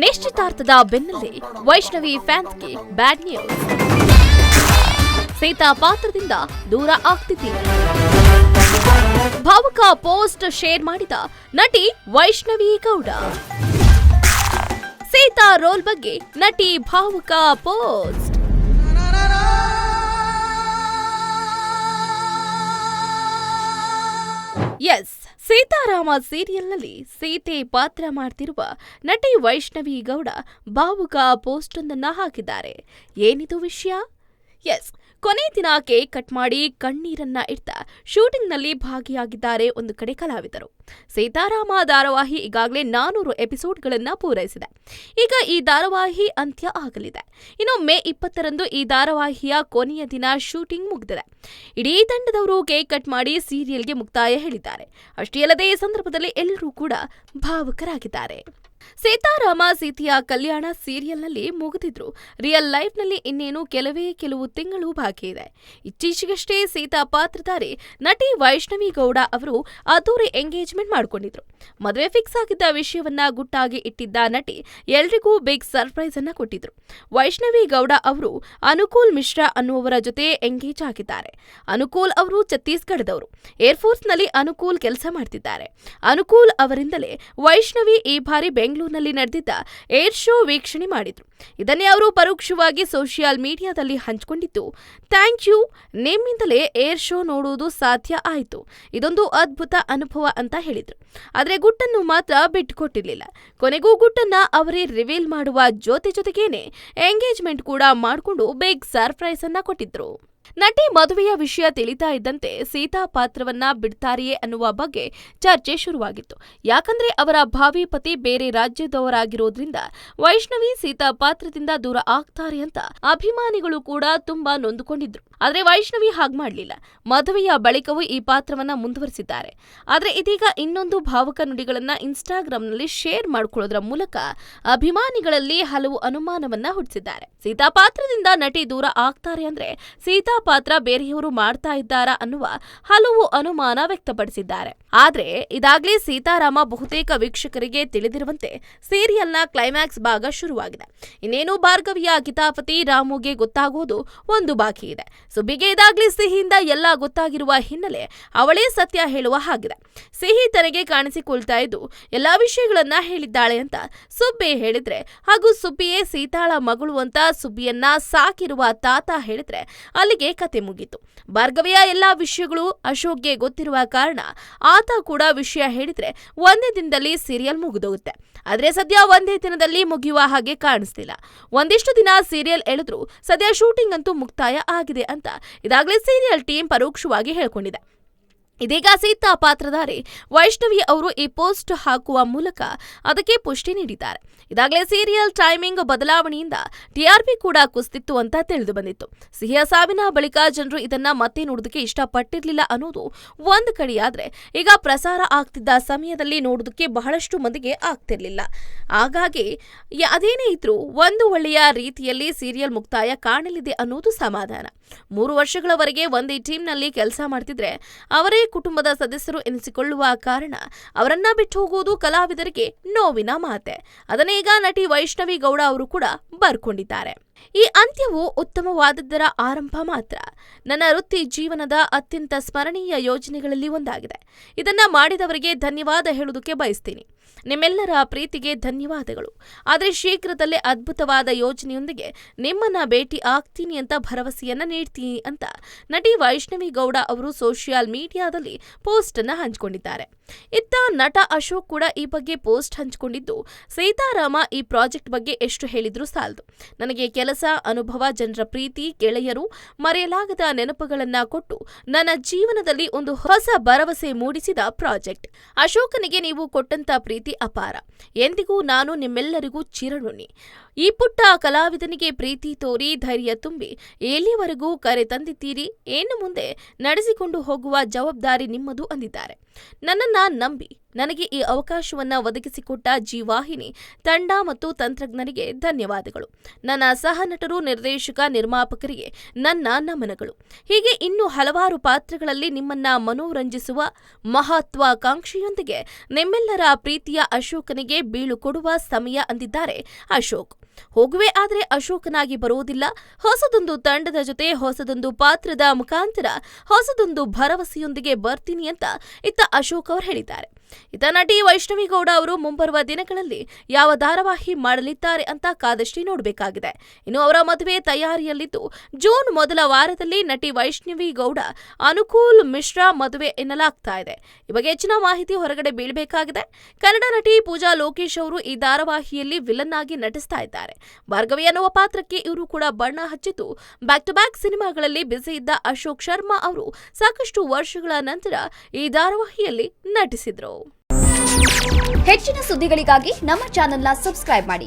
ನಿಶ್ಚಿತಾರ್ಥದ ಬೆನ್ನಲ್ಲೇ Vaishnavi ಫ್ಯಾನ್ಸ್ಗೆ bad news. Sita ಪಾತ್ರದಿಂದ ದೂರ ಆಗ್ತಿದ್ದೀರಿ. ಭಾವುಕ ಪೋಸ್ಟ್ ಶೇರ್ ಮಾಡಿದ ನಟಿ ವೈಷ್ಣವಿ ಗೌಡ. ಸೀತಾ ರೋಲ್ ಬಗ್ಗೆ ನಟಿ ಭಾವುಕ ಪೋಸ್ಟ್. ಎಸ್, ಸೀತಾರಾಮ ಸೀರಿಯಲ್ನಲ್ಲಿ ಸೀತೆ ಪಾತ್ರ ಮಾಡ್ತಿರುವ ನಟಿ ವೈಷ್ಣವಿ ಗೌಡ ಭಾವುಕ ಪೋಸ್ಟ್ ಒಂದನ್ನ ಹಾಕಿದ್ದಾರೆ. ಏನಿದು ವಿಷಯ? ಎಸ್, ಕೊನೆ ದಿನ ಕೇಕ್ ಕಟ್ ಮಾಡಿ ಕಣ್ಣೀರನ್ನ ಇಡ್ತಾ ಶೂಟಿಂಗ್ನಲ್ಲಿ ಭಾಗಿಯಾಗಿದ್ದಾರೆ ಒಂದು ಕಡೆ ಕಲಾವಿದರು. ಸೀತಾರಾಮ ಧಾರಾವಾಹಿ ಈಗಾಗಲೇ 400 ಎಪಿಸೋಡ್ಗಳನ್ನ ಪೂರೈಸಿದೆ. ಈಗ ಈ ಧಾರಾವಾಹಿ ಅಂತ್ಯ ಆಗಲಿದೆ. ಇನ್ನು ಮೇ 20ರಂದು ಈ ಧಾರಾವಾಹಿಯ ಕೊನೆಯ ದಿನ ಶೂಟಿಂಗ್ ಮುಗಿದಿದೆ. ಇಡೀ ತಂಡದವರು ಕೇಕ್ ಕಟ್ ಮಾಡಿ ಸೀರಿಯಲ್ಗೆ ಮುಕ್ತಾಯ ಹೇಳಿದ್ದಾರೆ. ಅಷ್ಟೇ ಅಲ್ಲದೆ ಈ ಸಂದರ್ಭದಲ್ಲಿ ಎಲ್ಲರೂ ಕೂಡ ಭಾವುಕರಾಗಿದ್ದಾರೆ. ಸೀತಾರಾಮ ಸೀತೆಯ ಕಲ್ಯಾಣ ಸೀರಿಯಲ್ನಲ್ಲಿ ಮುಗಿದಿದ್ರು ರಿಯಲ್ ಲೈಫ್ನಲ್ಲಿ ಇನ್ನೇನು ಕೆಲವು ತಿಂಗಳು ಬಾಕಿ ಇದೆ. ಇತ್ತೀಚೆಗಷ್ಟೇ ಸೀತಾ ಪಾತ್ರಧಾರಿ ನಟಿ ವೈಷ್ಣವಿ ಗೌಡ ಅವರು ಅದ್ದೂರಿ ಎಂಗೇಜ್ಮೆಂಟ್ ಮಾಡಿಕೊಂಡಿದ್ರು. ಮದುವೆ ಫಿಕ್ಸ್ ಆಗಿದ್ದ ವಿಷಯವನ್ನ ಗುಟ್ಟಾಗಿ ಇಟ್ಟಿದ್ದ ನಟಿ ಎಲ್ರಿಗೂ ಬಿಗ್ ಸರ್ಪ್ರೈಸ್ ಅನ್ನ ಕೊಟ್ಟಿದ್ರು. ವೈಷ್ಣವಿ ಗೌಡ ಅವರು ಅನುಕೂಲ್ ಮಿಶ್ರಾ ಅನ್ನುವರ ಜೊತೆ ಎಂಗೇಜ್ ಆಗಿದ್ದಾರೆ. ಅನುಕೂಲ್ ಅವರು ಛತ್ತೀಸ್ಗಢದವರು. ಏರ್ಫೋರ್ಸ್ನಲ್ಲಿ ಅನುಕೂಲ್ ಕೆಲಸ ಮಾಡ್ತಿದ್ದಾರೆ. ಅನುಕೂಲ್ ಅವರಿಂದಲೇ ವೈಷ್ಣವಿ ಈ ಬಾರಿ ಬೆಂಗಳೂರಿನಲ್ಲಿ ನಡೆದಿದ್ದ ಏರ್ ಶೋ ವೀಕ್ಷಣೆ ಮಾಡಿದ್ರು. ಇದನ್ನೇ ಅವರು ಪರೋಕ್ಷವಾಗಿ ಸೋಷಿಯಲ್ ಮೀಡಿಯಾದಲ್ಲಿ ಹಂಚಿಕೊಂಡಿದ್ದು, ಥ್ಯಾಂಕ್ ಯು, ನಿಮ್ಮಿಂದಲೇ ಏರ್ ಶೋ ನೋಡುವುದು ಸಾಧ್ಯ ಆಯಿತು. ಇದೊಂದು ಅದ್ಭುತ ಅನುಭವ ಅಂತ ಹೇಳಿದ್ರು. ಆದ್ರೆ ಗುಟ್ಟನ್ನು ಮಾತ್ರ ಬಿಟ್ಟುಕೊಟ್ಟಿರ್ಲಿಲ್ಲ. ಕೊನೆಗೂ ಗುಟ್ಟನ್ನ ಅವರೇ ರಿವೀಲ್ ಮಾಡುವ ಜೊತೆಗೇನೆ ಎಂಗೇಜ್ಮೆಂಟ್ ಕೂಡ ಮಾಡಿಕೊಂಡು ಬಿಗ್ ಸರ್ಪ್ರೈಸ್ ಅನ್ನ ಕೊಟ್ಟಿದ್ರು. ನಟಿ ಮದುವೆಯ ವಿಷಯ ತಿಳಿತಾ ಇದ್ದಂತೆ ಸೀತಾ ಪಾತ್ರವನ್ನ ಬಿಡ್ತಾರೆಯೇ ಅನ್ನುವ ಬಗ್ಗೆ ಚರ್ಚೆ ಶುರುವಾಗಿತ್ತು. ಯಾಕಂದ್ರೆ ಅವರ ಭಾವಿ ಪತಿ ಬೇರೆ ರಾಜ್ಯದವರಾಗಿರೋದ್ರಿಂದ ವೈಷ್ಣವಿ ಸೀತಾ ಪಾತ್ರದಿಂದ ದೂರ ಆಗ್ತಾರೆ ಅಂತ ಅಭಿಮಾನಿಗಳು ಕೂಡ ತುಂಬಾ ನೊಂದುಕೊಂಡಿದ್ರು. ಆದ್ರೆ ವೈಷ್ಣವಿ ಹಾಗ್ ಮಾಡ್ಲಿಲ್ಲ. ಮದುವೆಯ ಬಳಿಕವೂ ಈ ಪಾತ್ರವನ್ನ ಮುಂದುವರಿಸಿದ್ದಾರೆ. ಆದ್ರೆ ಇದೀಗ ಇನ್ನೊಂದು ಭಾವುಕ ನುಡಿಗಳನ್ನ ಇನ್ಸ್ಟಾಗ್ರಾಂನಲ್ಲಿ ಶೇರ್ ಮಾಡಿಕೊಳ್ಳೋದ್ರ ಮೂಲಕ ಅಭಿಮಾನಿಗಳಲ್ಲಿ ಹಲವು ಅನುಮಾನವನ್ನ ಹುಟ್ಟಿಸಿದ್ದಾರೆ. ಸೀತಾ ಪಾತ್ರದಿಂದ ನಟಿ ದೂರ ಆಗ್ತಾರೆ ಅಂದ್ರೆ ಸೀತಾ ಪಾತ್ರ ಬೇರೆಯವರು ಮಾಡ್ತಾ ಇದ್ದಾರಾ ಅನ್ನುವ ಹಲವು ಅನುಮಾನ ವ್ಯಕ್ತಪಡಿಸಿದ್ದಾರೆ. ಆದ್ರೆ ಇದಾಗ್ಲೇ ಸೀತಾರಾಮ ಬಹುತೇಕ ವೀಕ್ಷಕರಿಗೆ ತಿಳಿದಿರುವಂತೆ ಸೀರಿಯಲ್ನ ಕ್ಲೈಮ್ಯಾಕ್ಸ್ ಭಾಗ ಶುರುವಾಗಿದೆ. ಇನ್ನೇನು ಭಾರ್ಗವಿಯ ಕಿತಾಪತಿ ರಾಮುಗೆ ಗೊತ್ತಾಗೋದು ಒಂದು ಬಾಕಿ ಇದೆ. ಸುಬ್ಬಿಗೆ ಇದಾಗ್ಲೇ ಸಿಹಿಯಿಂದ ಎಲ್ಲ ಗೊತ್ತಾಗಿರುವ ಹಿನ್ನೆಲೆ ಅವಳೇ ಸತ್ಯ ಹೇಳುವ ಹಾಗಿದೆ. ಸಿಹಿ ತನಗೆ ಕಾಣಿಸಿಕೊಳ್ತಾ ಇದ್ದು ಎಲ್ಲಾ ವಿಷಯಗಳನ್ನ ಹೇಳಿದ್ದಾಳೆ ಅಂತ ಸುಬ್ಬಿ ಹೇಳಿದ್ರೆ, ಹಾಗೂ ಸುಬ್ಬಿಯೇ ಸೀತಾಳ ಮಗಳು ಅಂತ ಸುಬ್ಬಿಯನ್ನ ಸಾಕಿರುವ ತಾತ ಹೇಳಿದ್ರೆ ಅಲ್ಲಿಗೆ ಕತೆ ಮುಗೀತು. ಭಾರ್ಗವಿಯ ಎಲ್ಲಾ ವಿಷಯಗಳು ಅಶೋಕ್ಗೆ ಗೊತ್ತಿರುವ ಕಾರಣ ಆತ ಕೂಡ ವಿಷಯ ಹೇಳಿದ್ರೆ ಒಂದೇ ದಿನದಲ್ಲಿ ಸೀರಿಯಲ್ ಮುಗಿದೋಗುತ್ತೆ. ಆದ್ರೆ ಸದ್ಯ ಒಂದೇ ದಿನದಲ್ಲಿ ಮುಗಿಯುವ ಹಾಗೆ ಕಾಣಿಸ್ತಿಲ್ಲ. ಒಂದಿಷ್ಟು ದಿನ ಸೀರಿಯಲ್ ಎಳೆದ್ರು ಸದ್ಯ ಶೂಟಿಂಗ್ ಅಂತೂ ಮುಕ್ತಾಯ ಆಗಿದೆ ಅಂತ ಇದಾಗಲೇ ಸೀರಿಯಲ್ ಟೀಮ್ ಪರೋಕ್ಷವಾಗಿ ಹೇಳ್ಕೊಂಡಿದೆ. ಇದೀಗ ಸೀತಾ ಪಾತ್ರಧಾರಿ ವೈಷ್ಣವಿ ಅವರು ಈ ಪೋಸ್ಟ್ ಹಾಕುವ ಮೂಲಕ ಅದಕ್ಕೆ ಪುಷ್ಟಿ ನೀಡಿದ್ದಾರೆ. ಇದಾಗಲೇ ಸೀರಿಯಲ್ ಟೈಮಿಂಗ್ ಬದಲಾವಣೆಯಿಂದ ಟಿಆರ್ಪಿ ಕೂಡ ಕುಸಿದಿತ್ತು ಅಂತ ತಿಳಿದು ಬಂದಿತ್ತು. ಸಿಹಿಯ ಸಾವಿನ ಬಳಿಕ ಜನರು ಇದನ್ನ ಮತ್ತೆ ನೋಡೋದಕ್ಕೆ ಇಷ್ಟಪಟ್ಟಿರ್ಲಿಲ್ಲ ಅನ್ನೋದು ಒಂದು ಕಡೆಯಾದ್ರೆ, ಈಗ ಪ್ರಸಾರ ಆಗ್ತಿದ್ದ ಸಮಯದಲ್ಲಿ ನೋಡೋದಕ್ಕೆ ಬಹಳಷ್ಟು ಮಂದಿಗೆ ಆಗ್ತಿರ್ಲಿಲ್ಲ. ಹಾಗಾಗಿ ಅದೇನೇ ಇದ್ರೂ ಒಂದು ಒಳ್ಳೆಯ ರೀತಿಯಲ್ಲಿ ಸೀರಿಯಲ್ ಮುಕ್ತಾಯ ಕಾಣಲಿದೆ ಅನ್ನೋದು ಸಮಾಧಾನ. 3 ವರ್ಷಗಳವರೆಗೆ ಒಂದೇ ಟೀಮ್ನಲ್ಲಿ ಕೆಲಸ ಮಾಡ್ತಿದ್ರೆ ಅವರೇ ಕುಟುಂಬದ ಸದಸ್ಯರು ಎನಿಸಿಕೊಳ್ಳುವ ಕಾರಣ ಅವರನ್ನ ಬಿಟ್ಟು ಹೋಗುವುದು ಕಲಾವಿದರಿಗೆ ನೋವಿನ ಮಾತೆ. ಅದನ್ನೇ ಈಗ ನಟಿ ವೈಷ್ಣವಿ ಗೌಡ ಅವರು ಕೂಡ ಬರ್ಕೊಂಡಿದ್ದಾರೆ. ಈ ಅಂತ್ಯವು ಉತ್ತಮವಾದದ್ದರ ಆರಂಭ ಮಾತ್ರ. ನನ್ನ ವೃತ್ತಿ ಜೀವನದ ಅತ್ಯಂತ ಸ್ಮರಣೀಯ ಯೋಜನೆಗಳಲ್ಲಿ ಒಂದಾಗಿದೆ. ಇದನ್ನ ಮಾಡಿದವರಿಗೆ ಧನ್ಯವಾದ ಹೇಳುವುದಕ್ಕೆ ಬಯಸ್ತೀನಿ. ನಿಮ್ಮೆಲ್ಲರ ಪ್ರೀತಿಗೆ ಧನ್ಯವಾದಗಳು. ಆದರೆ ಶೀಘ್ರದಲ್ಲೇ ಅದ್ಭುತವಾದ ಯೋಜನೆಯೊಂದಿಗೆ ನಿಮ್ಮನ್ನ ಭೇಟಿ ಆಗ್ತೀನಿ ಅಂತ ಭರವಸೆಯನ್ನ ನೀಡ್ತೀನಿ ಅಂತ ನಟಿ ವೈಷ್ಣವಿ ಗೌಡ ಅವರು ಸೋಷಿಯಲ್ ಮೀಡಿಯಾದಲ್ಲಿ ಪೋಸ್ಟ್ ಅನ್ನ ಹಂಚಿಕೊಂಡಿದ್ದಾರೆ. ಇತ್ತ ನಟ ಅಶೋಕ್ ಕೂಡ ಈ ಬಗ್ಗೆ ಪೋಸ್ಟ್ ಹಂಚಿಕೊಂಡಿದ್ದು, ಸೀತಾರಾಮ ಈ ಪ್ರಾಜೆಕ್ಟ್ ಬಗ್ಗೆ ಎಷ್ಟು ಹೇಳಿದ್ರೂ ಸಾಲದು. ನನಗೆ ಕೆಲಸ, ಅನುಭವ, ಜನರ ಪ್ರೀತಿ, ಗೆಳೆಯರು, ಮರೆಯಲಾಗದ ನೆನಪುಗಳನ್ನ ಕೊಟ್ಟು ನನ್ನ ಜೀವನದಲ್ಲಿ ಒಂದು ಹೊಸ ಭರವಸೆ ಮೂಡಿಸಿದ ಪ್ರಾಜೆಕ್ಟ್. ಅಶೋಕನಿಗೆ ನೀವು ಕೊಟ್ಟಂತ ಪ್ರೀತಿ ಅಪಾರ. ಎಂದಿಗೂ ನಾನು ನಿಮ್ಮೆಲ್ಲರಿಗೂ ಚಿರಋಣಿ. ಈ ಪುಟ್ಟ ಕಲಾವಿದನಿಗೆ ಪ್ರೀತಿ ತೋರಿ ಧೈರ್ಯ ತುಂಬಿ ಎಲ್ಲಿವರೆಗೂ ಕರೆ ತಂದಿದ್ದೀರಿ. ಇನ್ನು ಮುಂದೆ ನಡೆಸಿಕೊಂಡು ಹೋಗುವ ಜವಾಬ್ದಾರಿ ನಿಮ್ಮದು ಅಂದಿದ್ದಾರೆ. ನನ್ನನ್ನ ನಂಬಿ ನನಗೆ ಈ ಅವಕಾಶವನ್ನ ಒದಗಿಸಿಕೊಟ್ಟ ಜೀವಾಹಿನಿ ತಂಡ ಮತ್ತು ತಂತ್ರಜ್ಞರಿಗೆ ಧನ್ಯವಾದಗಳು. ನನ್ನ ಸಹ ನಟರು, ನಿರ್ದೇಶಕ, ನಿರ್ಮಾಪಕರಿಗೆ ನನ್ನ ನಮನಗಳು. ಹೀಗೆ ಇನ್ನೂ ಹಲವಾರು ಪಾತ್ರಗಳಲ್ಲಿ ನಿಮ್ಮನ್ನ ಮನೋರಂಜಿಸುವ ಮಹತ್ವಾಕಾಂಕ್ಷೆಯೊಂದಿಗೆ ನಿಮ್ಮೆಲ್ಲರ ಪ್ರೀತಿಯ ಅಶೋಕನಿಗೆ ಪ್ರೇಕ್ಷಕರಿಗೆ ಬೀಳು ಕೊಡುವ ಸಮಯ ಅಂದಿದ್ದಾರೆ ಅಶೋಕ್. ಹೋಗುವೆ ಆದ್ರೆ ಅಶೋಕನಾಗಿ ಬರುವುದಿಲ್ಲ, ಹೊಸದೊಂದು ತಂಡದ ಜೊತೆ ಹೊಸದೊಂದು ಪಾತ್ರದ ಮುಖಾಂತರ ಹೊಸದೊಂದು ಭರವಸೆಯೊಂದಿಗೆ ಬರ್ತೀನಿ ಅಂತ ಇತ್ತ ಅಶೋಕ್ ಅವರು ಹೇಳಿದ್ದಾರೆ. ಇತ್ತ ನಟಿ ವೈಷ್ಣವಿ ಗೌಡ ಅವರು ಮುಂಬರುವ ದಿನಗಳಲ್ಲಿ ಯಾವ ಧಾರಾವಾಹಿ ಮಾಡಲಿದ್ದಾರೆ ಅಂತ ಕಾದಷ್ಟೇ ನೋಡಬೇಕಾಗಿದೆ. ಇನ್ನು ಅವರ ಮದುವೆ ತಯಾರಿಯಲ್ಲಿದ್ದು ಜೂನ್ ಮೊದಲ ವಾರದಲ್ಲಿ ನಟಿ ವೈಷ್ಣವಿ ಗೌಡ ಅನುಕೂಲ್ ಮಿಶ್ರಾ ಮದುವೆ ಎನ್ನಲಾಗ್ತಾ ಇದೆ. ಈ ಬಗ್ಗೆ ಹೆಚ್ಚಿನ ಮಾಹಿತಿ ಹೊರಗಡೆ ಬೀಳಬೇಕಾಗಿದೆ. ಕನ್ನಡ ನಟಿ ಪೂಜಾ ಲೋಕೇಶ್ ಅವರು ಈ ಧಾರಾವಾಹಿಯಲ್ಲಿ ವಿಲನ್ ಆಗಿ ನಟಿಸ್ತಾ ಇದ್ದಾರೆ. ಭಾರ್ಗವಿ ಅನ್ನುವ ಪಾತ್ರಕ್ಕೆ ಇವರು ಕೂಡ ಬಣ್ಣ ಹಚ್ಚಿದ್ದು ಬ್ಯಾಕ್ ಟು ಬ್ಯಾಕ್ ಸಿನಿಮಾಗಳಲ್ಲಿ ಬ್ಯುಸಿ ಇದ್ದ ಅಶೋಕ್ ಶರ್ಮಾ ಅವರು ಸಾಕಷ್ಟು ವರ್ಷಗಳ ನಂತರ ಈ ಧಾರಾವಾಹಿಯಲ್ಲಿ ನಟಿಸಿದ್ರು. ಹೆಚ್ಚಿನ ಸುದ್ದಿಗಳಿಗಾಗಿ ನಮ್ಮ ಚಾನೆಲ್ನ ಸಬ್ಸ್ಕ್ರೈಬ್ ಮಾಡಿ,